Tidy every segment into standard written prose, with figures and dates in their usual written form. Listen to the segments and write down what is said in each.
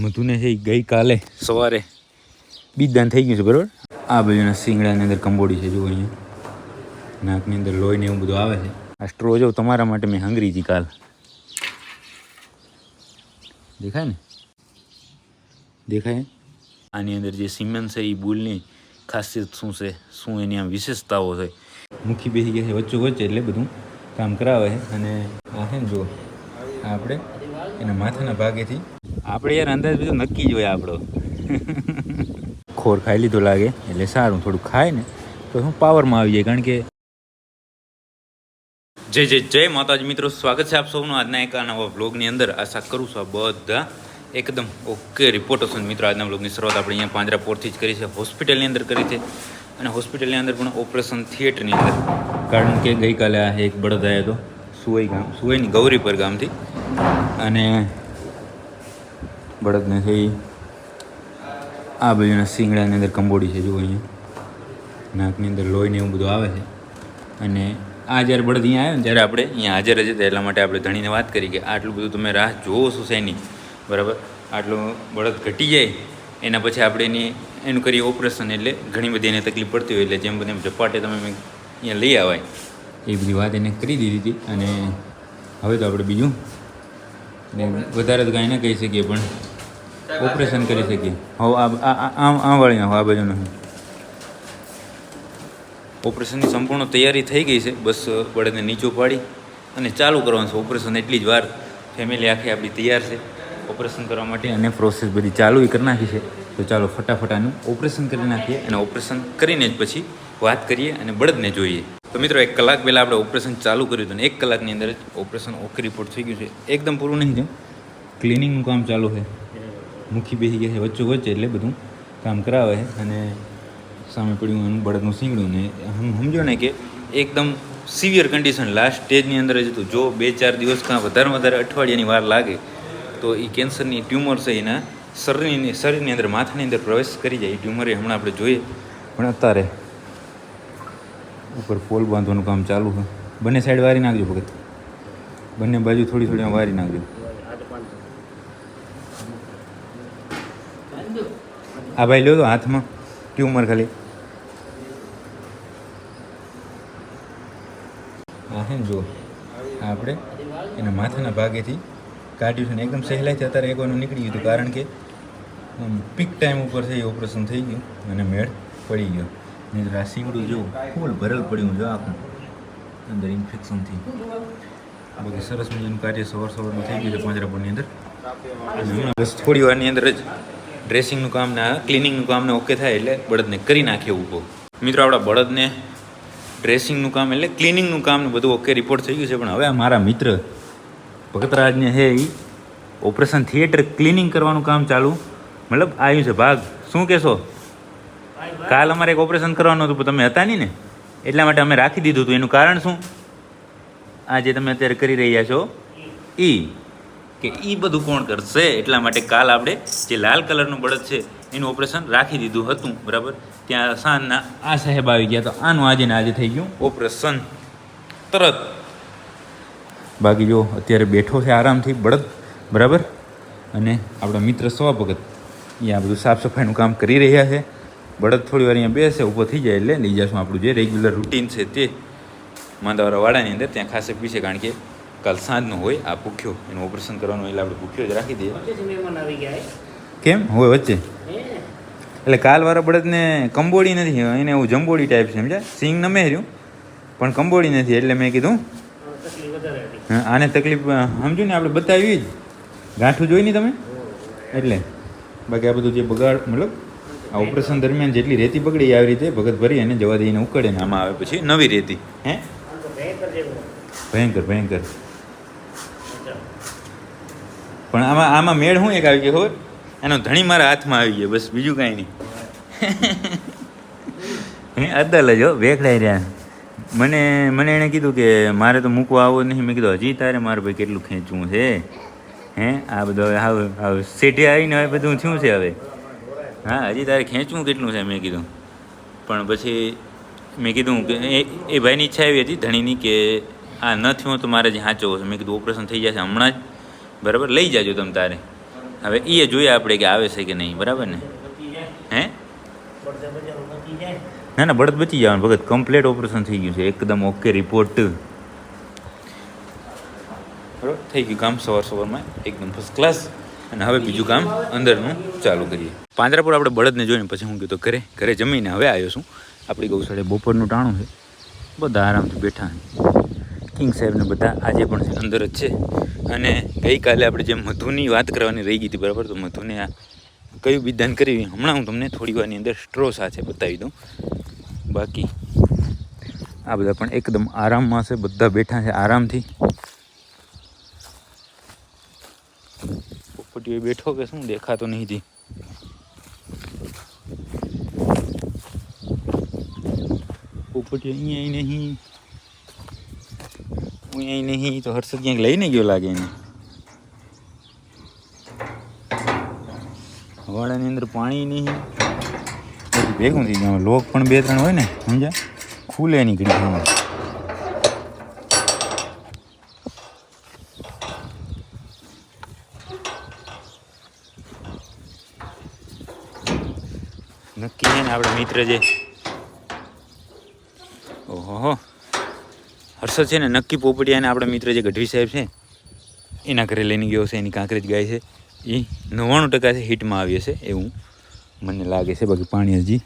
મધુને છે ગઈકાલે સવારે બીજદાન થઈ ગયું છે બરાબર. આ બાજુના શિંગડાની અંદર કંબોડી છે, જુઓ અહીંયા નાકની અંદર લોહી ને એવું બધું આવે છે. આ સ્ટ્રો જો તમારા માટે મેં હંગરી હતી કાલ, દેખાય ને, દેખાય. આની અંદર જે સિમેન્ટ છે એ બુલની ખાસિયત શું છે, શું એની આમ વિશેષતાઓ છે. મુખી બેસી ગયા છે વચ્ચે વચ્ચે, એટલે બધું કામ કરાવે છે. અને આ છે ને જો આપણે એના માથાના ભાગેથી આપણે યાર અંદાજ બધું નક્કી જ હોય આપણો. ખોર ખાઈ લીધો લાગે એટલે સારું, થોડું ખાય ને તો શું પાવરમાં આવી જાય. કારણ કે જય જય જય માતાજી મિત્રો, સ્વાગત છે આપ સૌનું આજના એક નવા વ્લોગની અંદર. આશા કરું છું આ બધા એકદમ ઓકે રિપોર્ટ હશે. મિત્રો આજના વ્લોગની શરૂઆત આપણે અહીંયા પાંજરાપોળથી જ કરી છે, હોસ્પિટલની અંદર કરી છે. અને હોસ્પિટલની અંદર પણ ઓપરેશન થિયેટરની અંદર, કારણ કે ગઈકાલે આ એક બળદ આવ્યો હતો સુવઈની ગૌરીપર ગામથી. અને બળદને થઈ આ બાજુના શિંગડાની અંદર કંબોડી છે, જુઓ અહીંયા નાકની અંદર લોહી ને એવું બધું આવે છે. અને આ જ્યારે બળદ અહીંયા આવ્યો ને ત્યારે આપણે અહીંયા હાજર જ હતા, એટલા માટે આપણે ધણીને વાત કરી કે આટલું બધું તમે રાહ જોવો છો શેની, બરાબર. આટલું બળદ ઘટી જાય એના પછી આપણે એનું કરીએ ઓપરેશન, એટલે ઘણી બધી એને તકલીફ પડતી હોય, એટલે જેમ બને એમ ઝપાટે તમે અહીંયા લઈ આવાય એ બધી વાત એને કરી દીધી હતી. અને હવે તો આપણે બીજું વધારે તો કાંઈ ના કહી શકીએ, પણ ઓપરેશન કરી શકીએ. હવે આ વાળી આ બાજુનું ઓપરેશનની સંપૂર્ણ તૈયારી થઈ ગઈ છે. બસ બળદને નીચો પાડી અને ચાલુ કરવાનું છે ઓપરેશન. એટલી જ વાર ફેમિલી આખી આપણી તૈયાર છે ઓપરેશન કરવા માટે, અને પ્રોસેસ બધી ચાલુ કરી નાખી છે. તો ચાલો ફટાફટ આનું ઓપરેશન કરી નાખીએ, અને ઓપરેશન કરીને જ પછી વાત કરીએ અને બળદને જોઈએ. તો મિત્રો 1 કલાક પહેલાં આપણે ઓપરેશન ચાલુ કર્યું હતું, અને 1 કલાકની અંદર જ ઓપરેશન ઓકે રિપોર્ટ થઈ ગયું છે. એકદમ પૂરું નહીં થયું, ક્લિનિંગનું કામ ચાલુ છે. મુખી બેસી ગયા છે વચ્ચે વચ્ચે, એટલે બધું કામ કરાવે છે. અને સામે પડ્યું એનું બળદનું શીંગડું, ને સમજો ને કે એકદમ સિવિયર કન્ડિશન લાસ્ટ સ્ટેજની અંદર જ હતું. જો 2-4 દિવસ કાં વધારે અઠવાડિયાની વાર લાગે તો એ કેન્સરની ટ્યુમર છે એના શરીરની અંદર માથાની અંદર પ્રવેશ કરી જાય. એ ટ્યુમર હમણાં આપણે જોઈએ, પણ અત્યારે ઉપર પોલ બાંધવાનું કામ ચાલુ છે. બંને સાઈડ વારી નાખજો ભગત, બંને બાજુ થોડી થોડી વારી નાખજો. આ ભાઈ લો તો હાથમાં ટ્યુમર ખાલી આ છે ને, જો આપણે એના માથાના ભાગેથી કાઢ્યું છે ને એકદમ સહેલાઈથી અત્યારે એકવાનું નીકળી ગયું હતું. કારણ કે પીક ટાઈમ ઉપર છે એ ઓપરેશન થઈ ગયું અને મેળ પડી ગયો. નહીં તો આ શીંગડું જો ફૂલ ભરેલ પડ્યું, જો આખું અંદર ઇન્ફેક્શનથી. બાકી સરસ મજાનું કાર્ય સવારમાં થઈ ગયું છે પાંજરાપોળની અંદર. બસ થોડી વારની અંદર જ ડ્રેસિંગનું કામ ને ક્લિનિંગનું કામ ને ઓકે થાય એટલે બળદને કરી નાખીએ ઊભો. મિત્રો આપણા બળદને ડ્રેસિંગનું કામ એટલે ક્લિનિંગનું કામ ને બધું ઓકે રિપોર્ટ થઈ ગયું છે. પણ હવે મારા મિત્ર ભગતરાજને છે એ ઓપરેશન થિયેટર ક્લિનિંગ કરવાનું કામ ચાલુ મતલબ આવ્યું છે ભાગ. શું કહેશો? કાલ અમારે એક ઓપરેશન કરવાનું હતું, પણ તમે હતા નહીં ને, એટલા માટે અમે રાખી દીધું હતું. એનું કારણ શું? આ જે તમે અત્યારે કરી રહ્યા છો કે એ બધું કોણ કરશે, એટલા માટે કાલ આપણે જે લાલ કલરનું બળદ છે એનું ઓપરેશન રાખી દીધું હતું, બરાબર. ત્યાં સાંજના આ સાહેબ આવી ગયા, તો આનું આજે થઈ ગયું ઓપરેશન તરત. બાકી જો અત્યારે બેઠો છે આરામથી બળદ, બરાબર. અને આપણા મિત્ર સવા ભગત અહીંયા બધું સાફ સફાઈનું કામ કરી રહ્યા છે. બળદ થોડી વાર અહીંયા બેસે, ઊભો થઈ જાય એટલે લઈ જશું આપણું જે રેગ્યુલર રૂટીન છે તે માંદાવાળા વાડાની અંદર. ત્યાં ખાસે પીછે, કારણ કે કાલ સાંજનું હોય આ ભૂખ્યો, એનું ઓપરેશન કરવાનું, એટલે આપણે ભૂખ્યો જ રાખી દઈએ. કેમ હોય વચ્ચે? એટલે કાલવાળા બળદને કંબોડી નથી, એને એવું જંબોડી ટાઈપ છે, સમજ્યા? સિંગ નમે રહ્યું પણ કંબોડી નથી, એટલે મેં કીધું આને તકલીફ સમજો ને આપણે બતાવી જ ગાંઠું જોઈ નહીં તમે, એટલે. બાકી આ બધું જે બગાડ મતલબ આ ઓપરેશન દરમિયાન જેટલી રેતી બગડી આવી રીતે ભગત ભરી અને જવા દઈને ઉકળે ને આમાં આવે પછી નવી રેતી. ભયંકર પણ આમાં મેળ શું એક આવી ગયો ખબર? એનો ધણી મારા હાથમાં આવી ગયો, બસ બીજું કાંઈ નહીં. અદલ જ વેખડાઈ રહ્યા. મને એણે કીધું કે મારે તો મૂકવા આવો નહીં. મેં કીધું હજી તારે મારે ભાઈ કેટલું ખેંચવું છે? આ બધું હવે સેઠે આવીને હવે બધું થયું છે હવે. હા, હજી તારે ખેંચવું કેટલું છે મેં કીધું. પણ પછી મેં કીધું કે એ ભાઈની ઈચ્છા એવી હતી ધણીની કે આ ન થયું તો મારે જે સાચવવો છે. મેં કીધું ઓપરેશન થઈ જશે હમણાં જ, બરાબર, લઈ જાજો તમે તારે. હવે એ જોઈએ આપણે કે આવે છે કે નહીં, બરાબર ને? હે ના ના, બળદ બચી જવાનું ભગત. કમ્પ્લીટ ઓપરેશન થઈ ગયું છે, એકદમ ઓકે રિપોર્ટ. બરાબર થઈ ગયું કામ સવારમાં એકદમ ફર્સ્ટ ક્લાસ. અને હવે બીજું કામ અંદરનું ચાલુ કરીએ. પાંજરાપુર આપણે બળદને જોઈને પછી હું કીધું ઘરે જમીને હવે આવ્યો છું. આપણી ગૌશાળે બપોરનું ટાણું છે, બધા આરામથી બેઠા છે. કિંગ સાહેબને બધા આજે પણ અંદર જ છે. અને ગઈકાલે આપણે જે મધુની વાત કરવાની રહી ગઈ હતી, બરાબર? તો મધુને આ કયું વિધાન કર્યું હમણાં હું તમને થોડી વારની અંદર સ્ટ્રો સાથે બતાવી દઉં. બાકી આ બધા પણ એકદમ આરામમાં છે, બધા બેઠા છે આરામથી. પોપટીઓ બેઠો કે શું દેખાતો નહીં. પોપટીઓ અહીંયા નહીં તો હર્ષદ ક્યાંક લઈને ગયો લાગે એને. વાડાની અંદર પાણી નહીં, ભેગું થઈ ગયું. લોક પણ 2-3 હોય ને, સમજ્યા? ખુલે નીકળી ગયું. નક્કી છે ને આપણા મિત્ર જે ઓહો હર્ષદ છે ને, નક્કી પોપડિયાને આપણા મિત્ર જે ગઢવી સાહેબ છે એના ઘરે લઈને ગયો છે. એની કાંકરેજ ગાય છે એ 99% છે હિટમાં આવી હશે એવું મને લાગે છે. બાકી પાણી હજી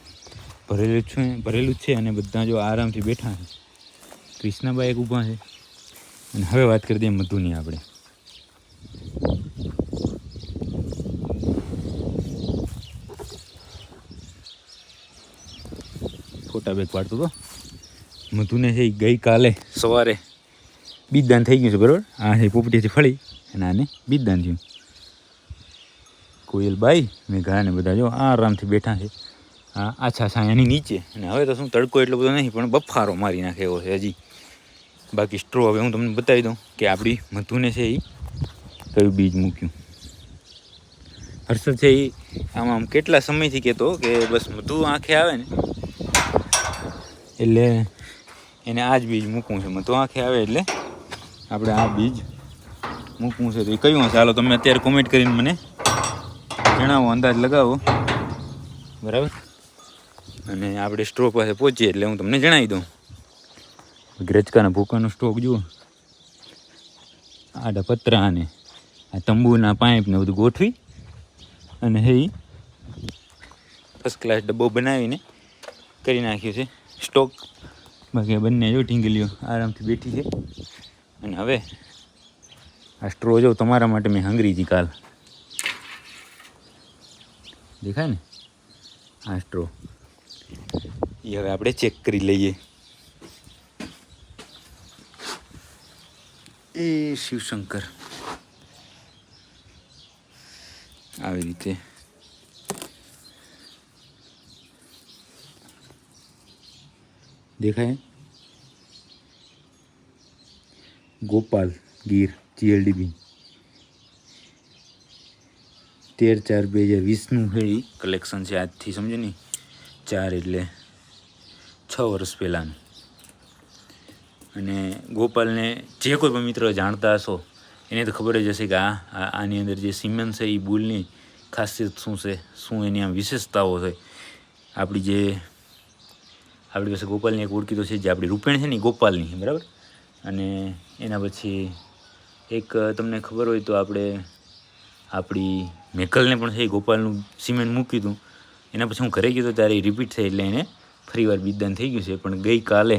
ભરેલું જ છે. અને બધા જો આરામથી બેઠા છે. કૃષ્ણાબાઈ એક ઊભા છે. અને હવે વાત કરી દઈએ મધુની આપણે. ફોટા બેગ પાડતો હતો. મધુને છે ગઈકાલે સવારે બીજદાન થઈ ગયું છે, બરાબર? આ છે પોપટીથી ફળી અને આને બીજદાન થયું. કોયલબાઈ મેઘાને બધા જો આરામથી બેઠા છે આ આછા છાયાની નીચે. અને હવે તો શું તડકો એટલો બધો નહીં, પણ બફારો મારી નાખે એવો છે હજી. બાકી સ્ટ્રો હવે હું તમને બતાવી દઉં કે આપણી મધુને છે એ કયું બીજ મૂક્યું. હર્ષદ છે એ આમ કેટલા સમયથી કહેતો કે બસ મધુ આંખે આવે ને એટલે એને આ જ બીજ મૂકવું છે. મધુ આંખે આવે એટલે આપણે આ બીજ મૂકવું છે. તો એ કયું હશે? ચાલો તમે અત્યારે કોમેન્ટ કરીને મને જણાવો, અંદાજ લગાવો, બરાબર? અને આપણે સ્ટ્રો પાસે પહોંચીએ એટલે હું તમને જણાવી દઉં. ગ્રેચકાના ભૂકાનો સ્ટોક જુઓ, આડા પતરા અને આ તંબુના પાઇપને બધું ગોઠવી અને હે ફર્સ્ટ ક્લાસ ડબ્બો બનાવીને કરી નાખ્યું છે સ્ટોક. બાકી બંને જો ઢીંગલીઓ આરામથી બેઠી છે. અને હવે આ સ્ટ્રો જો તમારા માટે મેં હંગરી હતી કાલ, દેખાય ને આ સ્ટ્રો, એ હવે આપણે ચેક કરી લઈએ. એ શિવશંકર આવી રીતે દેખાય. ગોપાલ ગીર GLDB 13/4/2020નું છે એ કલેક્શન છે. આજથી સમજો ને 4 એટલે 6 વર્ષ પહેલાંનું. અને ગોપાલને જે કોઈ પણ મિત્રો જાણતા હશો એને તો ખબર જ હશે કે આની અંદર જે સિમેન્ટ છે એ બુલની ખાસિયત શું છે, શું એની આમ વિશેષતાઓ છે. આપણી પાસે ગોપાલની એક ઓળખીતો છે જે આપણી રૂપેણ છે ને ગોપાલની, બરાબર? અને એના પછી એક તમને ખબર હોય તો આપણી મેકલને પણ છે ગોપાલનું સિમેન્ટ મૂક્યું હતું. એના પછી હું ઘરે ગયો તો ત્યારે રિપીટ થઈ એટલે એને ફરીવાર બીજદાન થઈ ગયું છે. પણ ગઈકાલે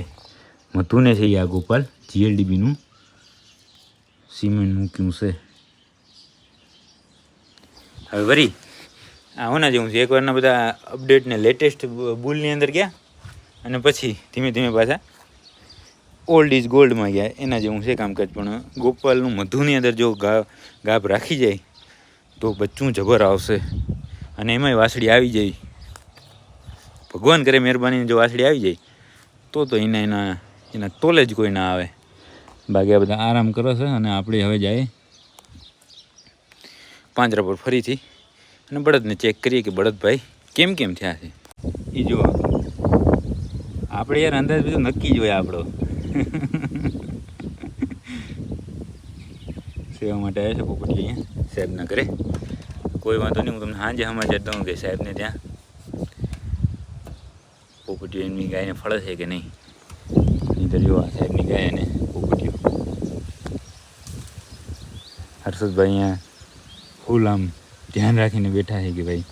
મધુને છે આ ગોપાલ GLDBનું સિમેન્ટ મૂક્યું છે. હવે વરી આ હોના જેવું છે. એકવારના બધા અપડેટને લેટેસ્ટ બુલની અંદર ગયા અને પછી ધીમે ધીમે પાછા ઓલ્ડ ઇઝ ગોલ્ડમાં ગયા. એના જેવું છે કામકાજ. પણ ગોપાલનું મધુની અંદર જો ગાભ રાખી જાય તો બચ્ચું જબર આવશે. અને એમાંય વાસળી આવી જાય, ભગવાન કરે મહેરબાની, જો વાસળી આવી જાય તો એના તોલે જ કોઈ ના આવે. બાકી આ બધા આરામ કરે છે. અને આપણે હવે જાય પાંજરા પર ફરીથી અને બળદને ચેક કરીએ કે બળદભાઈ કેમ થયા છે એ જો. આપણે યાર અંદાજ બધું નક્કી જ હોય આપણો. સેવા માટે આવ્યા છે પોપટી અહીંયા સાહેબના ઘરે. કોઈ વાંધો નહીં, હું તમને સાંજે સમાચાર દઉં કે સાહેબને ત્યાં પોપટીઓ એમની ગાયને ફળે છે કે નહીં. નહીં તો જો આ સાહેબની ગાય અને પોપટીઓ. હર્ષદભાઈ અહીંયા ફૂલ આમ ધ્યાન રાખીને બેઠા છે કે ભાઈ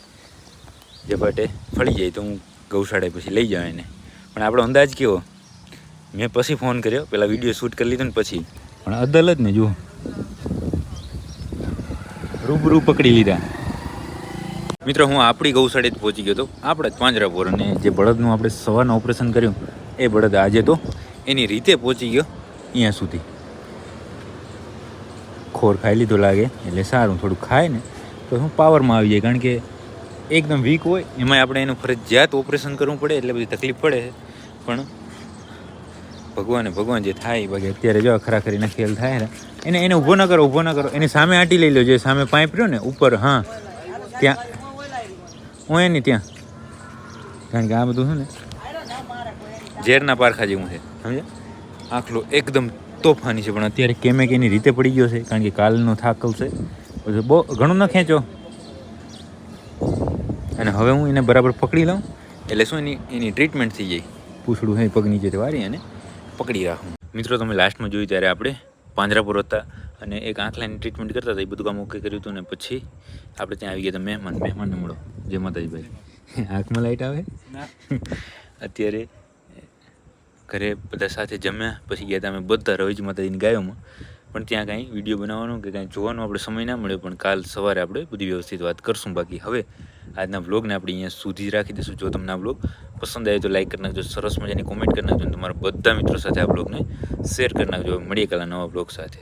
ઝપાટે ફળી જાય તો હું ગૌશાળાએ પછી લઈ જાઉં એને. પણ આપણો અંદાજ કેવો, મેં પછી ફોન કર્યો, પહેલાં વિડીયો શૂટ કરી લીધો ને પછી, પણ અદલ જ ને જુઓ રૂબરૂ પકડી લીધા. મિત્રો હું આપણી ગૌશાળે જ પહોંચી ગયો હતો, આપણા જ પાંજરાપોર. અને જે બળદનું આપણે સવારનું ઓપરેશન કર્યું એ બળદ આજે તો એની રીતે પહોંચી ગયો અહીંયા સુધી. ખોર ખાઈ લીધો લાગે એટલે સારું, થોડું ખાય ને તો શું પાવરમાં આવી જાય. કારણ કે એકદમ વીક હોય એમાંય આપણે એનું ફરજિયાત ઓપરેશન કરવું પડે એટલે બધી તકલીફ પડે. પણ ભગવાન જે થાય બાકી અત્યારે જો ખરાખરીના ખેલ થાય ને એને ઊભો ન કરો, એની સામે આંટી લઈ લો. જે સામે પાઇપ રહ્યો ને ઉપર, હા ત્યાં હું એની ત્યાં. કારણ કે આ બધું શું ને ઝેરના પારખા જેવું છે, સમજે. આખલો એકદમ તોફાની છે, પણ અત્યારે કેમેક એની રીતે પડી ગયો છે. કારણ કે કાલનો થાકલ છે, બધું બહુ ઘણું ન ખેંચો. અને હવે હું એને બરાબર પકડી લઉં એટલે શું એની ટ્રીટમેન્ટ થઈ જાય. પૂછડું છે પગ નીચે વારી અને પકડી રાખું. મિત્રો તમે લાસ્ટમાં જોયું ત્યારે આપણે પાંજરાપોર હતા અને એક આંખલાની ટ્રીટમેન્ટ કરતા હતા, એ બધું કામ ઓકે કર્યું હતું. ને પછી આપણે ત્યાં આવી ગયા હતા મહેમાનને મળો. જય માતાજીભાઈ. આંખમાં લાઈટ આવે. અત્યારે ઘરે બધા સાથે જમ્યા પછી ગયા હતા અમે બધા રવેજી માતાજીની ગાયોમાં. પણ ત્યાં કાંઈ વિડીયો બનાવવાનો કે કાંઈ જોવાનો આપણે સમય ના મળ્યો. પણ કાલ સવારે આપણે બધી વ્યવસ્થિત વાત કરશું. બાકી હવે આજના વ્લોગને આપણે અહીંયા સુધી જ રાખી દઈશું. જો તમને આ વ્લોગ પસંદ આવે તો લાઈક કરી નાખજો, સરસ મજાની કોમેન્ટ કરી નાખજો અને તમારા બધા મિત્રો સાથે આ વ્લોગને શેર કરી નાખજો. મળીએ કાલના નવા વ્લોગ સાથે.